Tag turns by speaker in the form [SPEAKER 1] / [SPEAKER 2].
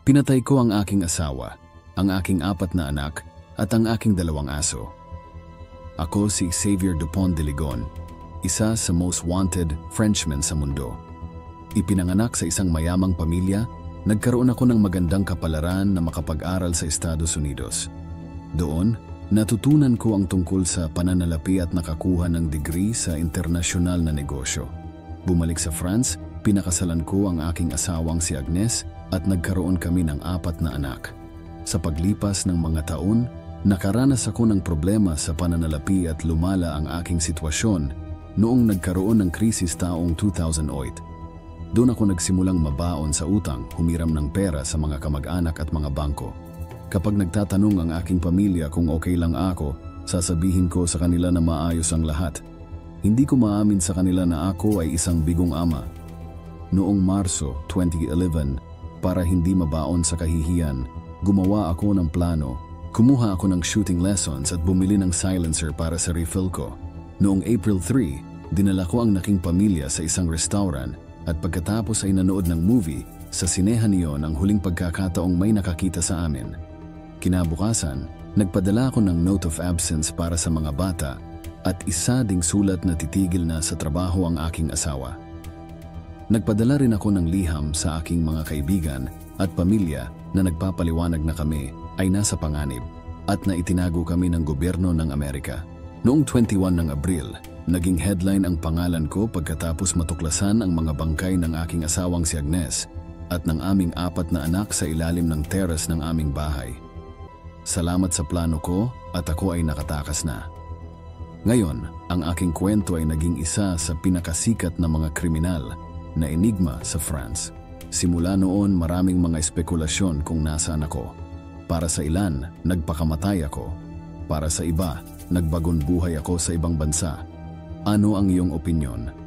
[SPEAKER 1] Pinatay ko ang aking asawa, ang aking 4 na anak at ang aking 2 aso. Ako si Xavier Dupont de Ligon, isa sa most wanted Frenchman sa mundo. Ipinanganak sa isang mayamang pamilya, nagkaroon ako ng magandang kapalaran na makapag-aral sa Estados Unidos. Doon, natutunan ko ang tungkol sa pananalapi at nakakuha ng degree sa internasyonal na negosyo. Bumalik sa France, pinakasalan ko ang aking asawang si Agnes at nagkaroon kami ng 4 na anak. Sa paglipas ng mga taon, nakaranas ako ng problema sa pananalapi at lumala ang aking sitwasyon noong nagkaroon ng krisis taong 2008. Doon ako nagsimulang mabaon sa utang, humiram ng pera sa mga kamag-anak at mga bangko. Kapag nagtatanong ang aking pamilya kung okay lang ako, sasabihin ko sa kanila na maayos ang lahat. Hindi ko maamin sa kanila na ako ay isang bigong ama. Noong Marso 2011, para hindi mabaon sa kahihiyan, gumawa ako ng plano. Kumuha ako ng shooting lessons at bumili ng silencer para sa refill ko. Noong April 3, dinala ko ang naking pamilya sa isang restaurant at pagkatapos ay nanood ng movie, sa sinehan niyon ang huling pagkakataong may nakakita sa amin. Kinabukasan, nagpadala ako ng note of absence para sa mga bata at isa ding sulat na titigil na sa trabaho ang aking asawa. Nagpadala rin ako ng liham sa aking mga kaibigan at pamilya na nagpapaliwanag na kami ay nasa panganib at na itinago kami ng gobyerno ng Amerika. Noong 21 ng Abril, naging headline ang pangalan ko pagkatapos matuklasan ang mga bangkay ng aking asawang si Agnes at ng aming 4 na anak sa ilalim ng terrace ng aming bahay. Salamat sa plano ko at ako ay nakatakas na. Ngayon, ang aking kwento ay naging isa sa pinakasikat na mga kriminal na enigma sa France. Simula noon, maraming mga espekulasyon kung nasaan ako. Para sa ilan, nagpakamatay ako. Para sa iba, nagbagon buhay ako sa ibang bansa. Ano ang iyong opinyon?